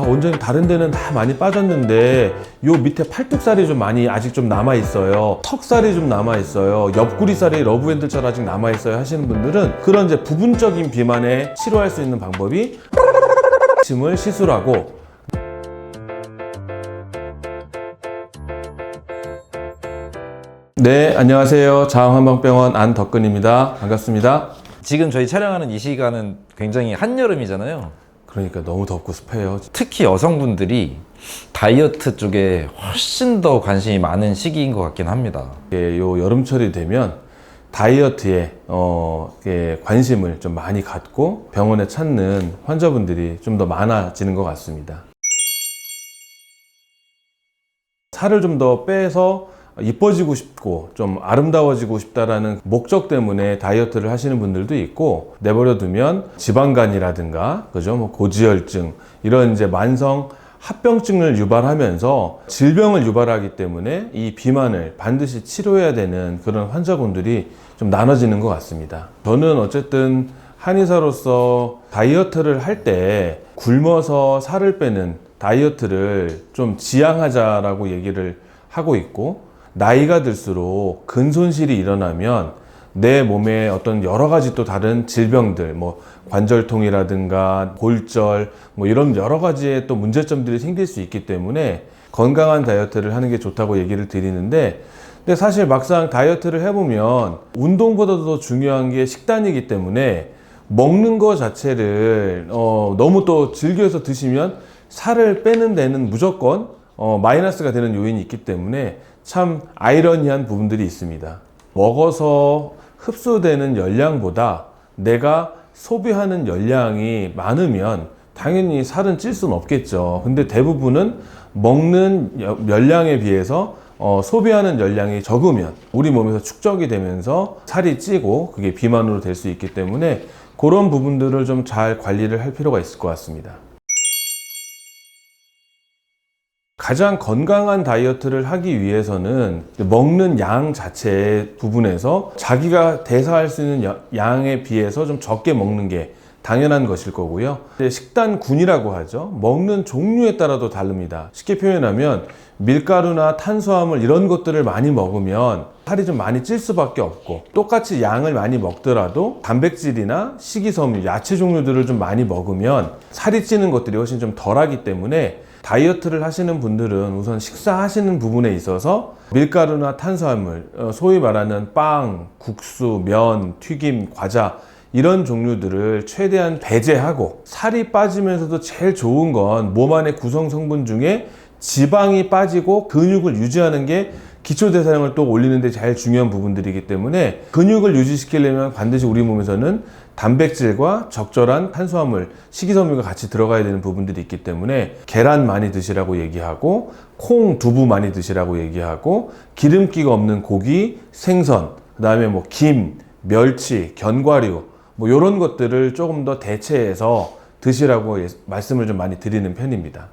원장님 다른 데는 다 많이 빠졌는데 요 밑에 팔뚝살이 좀 많이 아직 좀 남아있어요, 턱살이 좀 남아있어요, 옆구리살이 러브핸들처럼 아직 남아있어요 하시는 분들은 그런 이제 부분적인 비만에 치료할 수 있는 방법이 침을 시술하고, 네, 안녕하세요. 자흥한방병원 안덕근입니다. 반갑습니다. 지금 저희 촬영하는 이 시간은 굉장히 한여름이잖아요. 그러니까 너무 덥고 습해요. 특히 여성분들이 다이어트 쪽에 훨씬 더 관심이 많은 시기인 것 같긴 합니다. 요 여름철이 되면 다이어트에 관심을 좀 많이 갖고 병원에 찾는 환자분들이 좀 더 많아지는 것 같습니다. 살을 좀 더 빼서 이뻐지고 싶고 좀 아름다워지고 싶다라는 목적 때문에 다이어트를 하시는 분들도 있고, 내버려 두면 지방간이라든가 그죠, 뭐 고지혈증 이런 이제 만성 합병증을 유발하면서 질병을 유발하기 때문에 이 비만을 반드시 치료해야 되는 그런 환자분들이 좀 나눠지는 것 같습니다. 저는 어쨌든 한의사로서 다이어트를 할 때 굶어서 살을 빼는 다이어트를 좀 지양하자라고 얘기를 하고 있고, 나이가 들수록 근손실이 일어나면 내 몸에 어떤 여러 가지 또 다른 질병들, 뭐 관절통이라든가 골절, 뭐 이런 여러 가지의 또 문제점들이 생길 수 있기 때문에 건강한 다이어트를 하는 게 좋다고 얘기를 드리는데, 근데 사실 막상 다이어트를 해보면 운동보다도 더 중요한 게 식단이기 때문에 먹는 거 자체를 너무 또 즐겨서 드시면 살을 빼는 데는 무조건 마이너스가 되는 요인이 있기 때문에 참 아이러니한 부분들이 있습니다. 먹어서 흡수되는 열량보다 내가 소비하는 열량이 많으면 당연히 살은 찔 수는 없겠죠. 근데 대부분은 먹는 열량에 비해서 소비하는 열량이 적으면 우리 몸에서 축적이 되면서 살이 찌고 그게 비만으로 될 수 있기 때문에 그런 부분들을 좀 잘 관리를 할 필요가 있을 것 같습니다. 가장 건강한 다이어트를 하기 위해서는 먹는 양 자체 부분에서 자기가 대사할 수 있는 양에 비해서 좀 적게 먹는 게 당연한 것일 거고요. 식단군이라고 하죠. 먹는 종류에 따라도 다릅니다. 쉽게 표현하면 밀가루나 탄수화물 이런 것들을 많이 먹으면 살이 좀 많이 찔 수밖에 없고, 똑같이 양을 많이 먹더라도 단백질이나 식이섬유, 야채 종류들을 좀 많이 먹으면 살이 찌는 것들이 훨씬 좀 덜하기 때문에 다이어트를 하시는 분들은 우선 식사하시는 부분에 있어서 밀가루나 탄수화물, 소위 말하는 빵, 국수, 면, 튀김, 과자 이런 종류들을 최대한 배제하고, 살이 빠지면서도 제일 좋은 건 몸 안의 구성 성분 중에 지방이 빠지고 근육을 유지하는 게 기초대사량을 또 올리는 데 제일 중요한 부분들이기 때문에 근육을 유지시키려면 반드시 우리 몸에서는 단백질과 적절한 탄수화물, 식이섬유가 같이 들어가야 되는 부분들이 있기 때문에 계란 많이 드시라고 얘기하고, 콩, 두부 많이 드시라고 얘기하고, 기름기가 없는 고기, 생선, 그 다음에 뭐 김, 멸치, 견과류 뭐 이런 것들을 조금 더 대체해서 드시라고 말씀을 좀 많이 드리는 편입니다.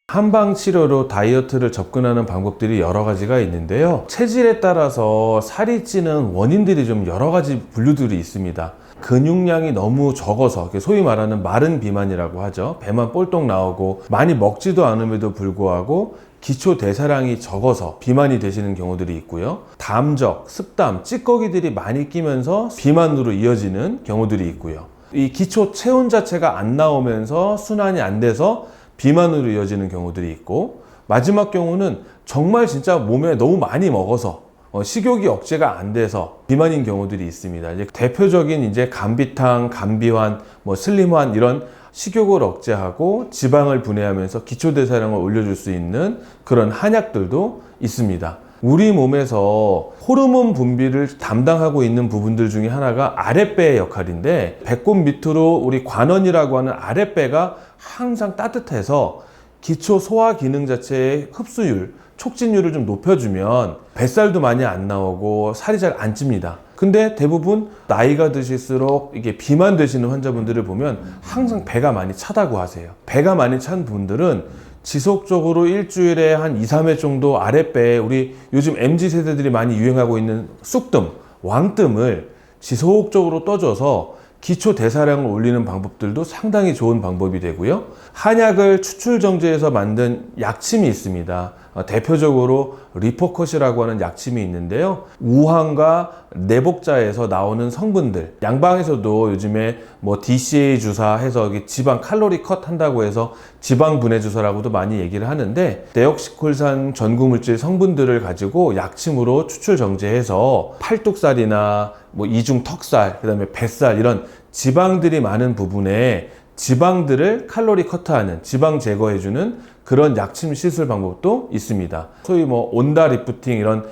한방 치료로 다이어트를 접근하는 방법들이 여러 가지가 있는데요. 체질에 따라서 살이 찌는 원인들이 좀 여러 가지 분류들이 있습니다. 근육량이 너무 적어서 소위 말하는 마른 비만이라고 하죠. 배만 볼록 나오고 많이 먹지도 않음에도 불구하고 기초 대사량이 적어서 비만이 되시는 경우들이 있고요. 담적, 습담, 찌꺼기들이 많이 끼면서 비만으로 이어지는 경우들이 있고요. 이 기초 체온 자체가 안 나오면서 순환이 안 돼서 비만으로 이어지는 경우들이 있고, 마지막 경우는 정말 진짜 몸에 너무 많이 먹어서 식욕이 억제가 안 돼서 비만인 경우들이 있습니다. 이제 대표적인 이제 감비탕, 감비환, 뭐 슬림환 이런 식욕을 억제하고 지방을 분해하면서 기초대사량을 올려줄 수 있는 그런 한약들도 있습니다. 우리 몸에서 호르몬 분비를 담당하고 있는 부분들 중에 하나가 아랫배의 역할인데, 배꼽 밑으로 우리 관원이라고 하는 아랫배가 항상 따뜻해서 기초 소화 기능 자체의 흡수율, 촉진율을 좀 높여주면 뱃살도 많이 안 나오고 살이 잘 안 찝니다. 근데 대부분 나이가 드실수록 이게 비만 되시는 환자분들을 보면 항상 배가 많이 차다고 하세요. 배가 많이 찬 분들은 지속적으로 일주일에 한 2, 3회 정도 아랫배에 우리 요즘 MZ세대들이 많이 유행하고 있는 쑥뜸, 왕뜸을 지속적으로 떠줘서 기초 대사량을 올리는 방법들도 상당히 좋은 방법이 되고요. 한약을 추출 정제해서 만든 약침이 있습니다. 대표적으로 리포컷이라고 하는 약침이 있는데요. 우황과 내복자에서 나오는 성분들, 양방에서도 요즘에 뭐 DCA 주사 해서 지방 칼로리 컷 한다고 해서 지방 분해 주사라고도 많이 얘기를 하는데, 데옥시콜산 전구물질 성분들을 가지고 약침으로 추출 정제해서 팔뚝살이나 뭐 이중 턱살, 그다음에 뱃살, 이런 지방들이 많은 부분에 지방들을 칼로리 커트하는, 지방 제거해주는 그런 약침 시술 방법도 있습니다. 소위 뭐 온다 리프팅, 이런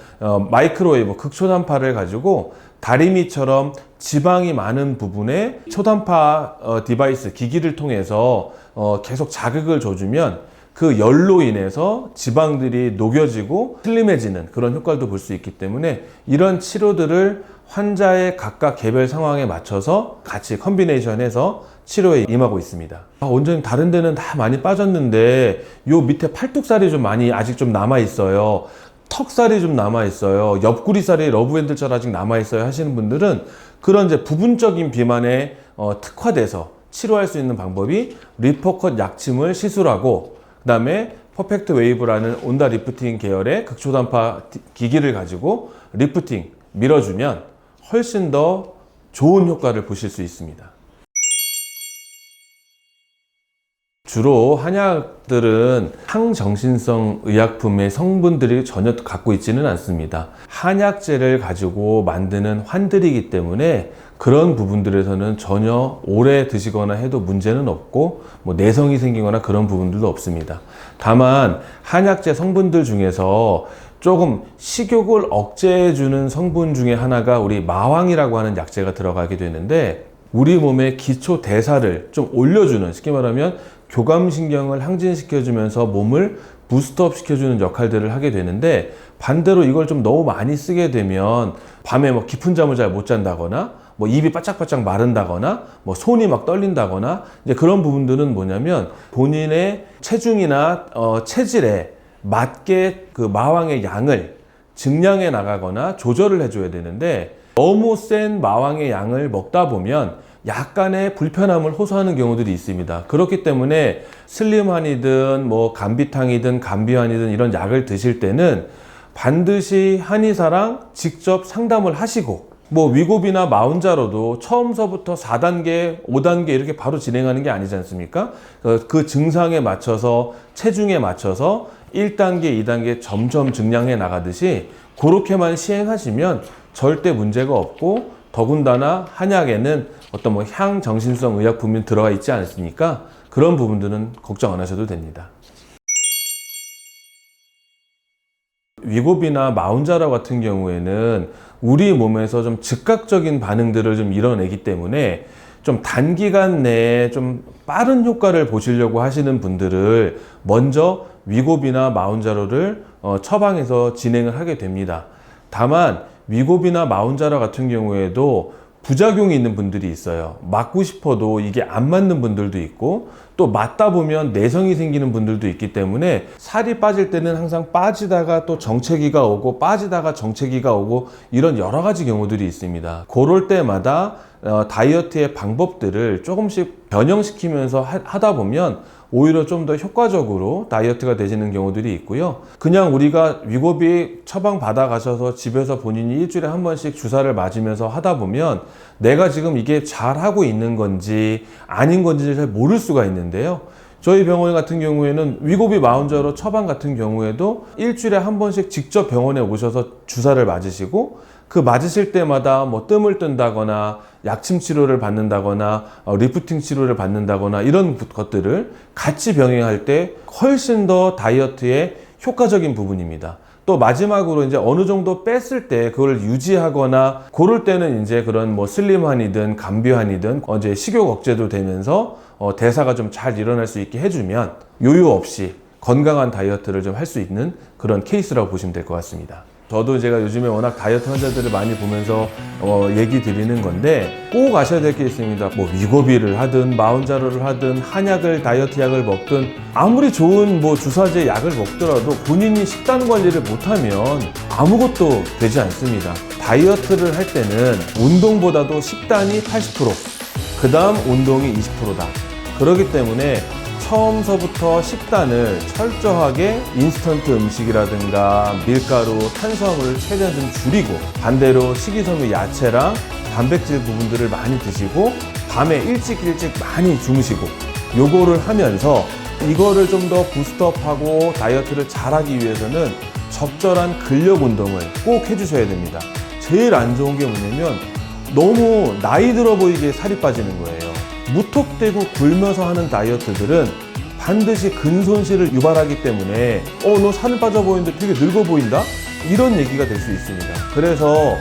마이크로웨이브 극초단파를 가지고 다리미처럼 지방이 많은 부분에 초단파 디바이스, 기기를 통해서 계속 자극을 줘주면 그 열로 인해서 지방들이 녹여지고 슬림해지는 그런 효과도 볼 수 있기 때문에, 이런 치료들을 환자의 각각 개별 상황에 맞춰서 같이 컨비네이션해서 치료에 임하고 있습니다. 원장님, 다른 데는 다 많이 빠졌는데 요 밑에 팔뚝살이 좀 많이 아직 좀 남아 있어요, 턱살이 좀 남아 있어요, 옆구리살이 러브핸들처럼 아직 남아 있어요 하시는 분들은, 그런 이제 부분적인 비만에 특화돼서 치료할 수 있는 방법이 리포컷 약침을 시술하고, 그 다음에 퍼펙트 웨이브라는 온다 리프팅 계열의 극초단파 기기를 가지고 리프팅 밀어주면 훨씬 더 좋은 효과를 보실 수 있습니다. 주로 한약들은 항정신성 의약품의 성분들이 전혀 갖고 있지는 않습니다. 한약재를 가지고 만드는 환들이기 때문에 그런 부분들에서는 전혀 오래 드시거나 해도 문제는 없고, 뭐 내성이 생기거나 그런 부분들도 없습니다. 다만 한약재 성분들 중에서 조금 식욕을 억제해주는 성분 중에 하나가 우리 마황이라고 하는 약재가 들어가게 되는데, 우리 몸의 기초 대사를 좀 올려주는, 쉽게 말하면 교감신경을 항진시켜주면서 몸을 부스트업 시켜주는 역할들을 하게 되는데, 반대로 이걸 좀 너무 많이 쓰게 되면 밤에 뭐 깊은 잠을 잘 못 잔다거나, 뭐 입이 바짝바짝 마른다거나, 뭐 손이 막 떨린다거나, 이제 그런 부분들은 뭐냐면 본인의 체중이나 체질에 맞게 그 마왕의 양을 증량해 나가거나 조절을 해줘야 되는데, 너무 센 마왕의 양을 먹다 보면 약간의 불편함을 호소하는 경우들이 있습니다. 그렇기 때문에 슬림한이든 뭐 감비탕이든 감비환이든 이런 약을 드실 때는 반드시 한의사랑 직접 상담을 하시고, 뭐 위고비나 마운자로도 처음서부터 4단계, 5단계 이렇게 바로 진행하는 게 아니지 않습니까? 그 증상에 맞춰서, 체중에 맞춰서 1단계, 2단계 점점 증량해 나가듯이 그렇게만 시행하시면 절대 문제가 없고, 더군다나 한약에는 어떤 뭐 향정신성 의약품이 들어가 있지 않습니까? 그런 부분들은 걱정 안 하셔도 됩니다. 위고비나 마운자라 같은 경우에는 우리 몸에서 좀 즉각적인 반응들을 좀 이뤄내기 때문에 좀 단기간 내에 좀 빠른 효과를 보시려고 하시는 분들을 먼저 위고비나 마운자로를 처방해서 진행을 하게 됩니다. 다만 위고비나 마운자라 같은 경우에도 부작용이 있는 분들이 있어요. 맞고 싶어도 이게 안 맞는 분들도 있고, 또 맞다 보면 내성이 생기는 분들도 있기 때문에 살이 빠질 때는 항상 빠지다가 또 정체기가 오고, 빠지다가 정체기가 오고, 이런 여러 가지 경우들이 있습니다. 그럴 때마다 다이어트의 방법들을 조금씩 변형시키면서 하다 보면 오히려 좀 더 효과적으로 다이어트가 되시는 경우들이 있고요. 그냥 우리가 위고비 처방 받아 가셔서 집에서 본인이 일주일에 한 번씩 주사를 맞으면서 하다 보면 내가 지금 이게 잘 하고 있는 건지 아닌 건지 잘 모를 수가 있는데요. 저희 병원 같은 경우에는 위고비 마운자로 처방 같은 경우에도 일주일에 한 번씩 직접 병원에 오셔서 주사를 맞으시고, 그 맞으실 때마다 뭐 뜸을 뜬다거나 약침 치료를 받는다거나 리프팅 치료를 받는다거나 이런 것들을 같이 병행할 때 훨씬 더 다이어트에 효과적인 부분입니다. 또 마지막으로 이제 어느 정도 뺐을 때 그걸 유지하거나, 그럴 때는 이제 그런 뭐 슬림한이든 감비환이든 이제 식욕 억제도 되면서 대사가 좀 잘 일어날 수 있게 해주면 요요 없이 건강한 다이어트를 좀 할 수 있는 그런 케이스라고 보시면 될 것 같습니다. 저도 제가 요즘에 워낙 다이어트 환자들을 많이 보면서 얘기 드리는 건데, 꼭 아셔야 될 게 있습니다. 뭐 위고비를 하든 마운자로를 하든 한약을, 다이어트 약을 먹든 아무리 좋은 뭐 주사제 약을 먹더라도 본인이 식단 관리를 못하면 아무것도 되지 않습니다. 다이어트를 할 때는 운동보다도 식단이 80%, 그 다음 운동이 20%다. 그렇기 때문에 처음서부터 식단을 철저하게 인스턴트 음식이라든가 밀가루, 탄수화물을 최대한 좀 줄이고, 반대로 식이섬유 야채랑 단백질 부분들을 많이 드시고, 밤에 일찍 많이 주무시고, 요거를 하면서 이거를 좀 더 부스트업하고 다이어트를 잘하기 위해서는 적절한 근력 운동을 꼭 해주셔야 됩니다. 제일 안 좋은 게 뭐냐면 너무 나이 들어 보이게 살이 빠지는 거예요. 무턱대고 굶어서 하는 다이어트들은 반드시 근손실을 유발하기 때문에 너 살이 빠져 보이는데 되게 늙어 보인다? 이런 얘기가 될 수 있습니다. 그래서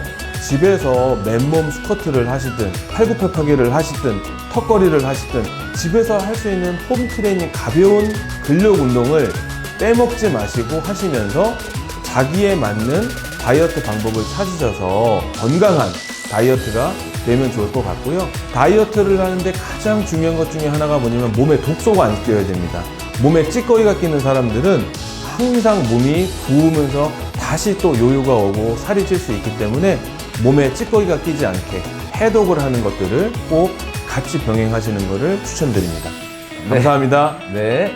집에서 맨몸 스쿼트를 하시든 팔굽혀펴기를 하시든 턱걸이를 하시든 집에서 할 수 있는 홈 트레이닝 가벼운 근력 운동을 빼먹지 마시고 하시면서 자기에 맞는 다이어트 방법을 찾으셔서 건강한 다이어트가 되면 좋을 것 같고요. 다이어트를 하는데 가장 중요한 것 중에 하나가 뭐냐면 몸에 독소가 안 끼어야 됩니다. 몸에 찌꺼기가 끼는 사람들은 항상 몸이 부으면서 다시 또 요요가 오고 살이 찔 수 있기 때문에 몸에 찌꺼기가 끼지 않게 해독을 하는 것들을 꼭 같이 병행하시는 것을 추천드립니다. 감사합니다. 네.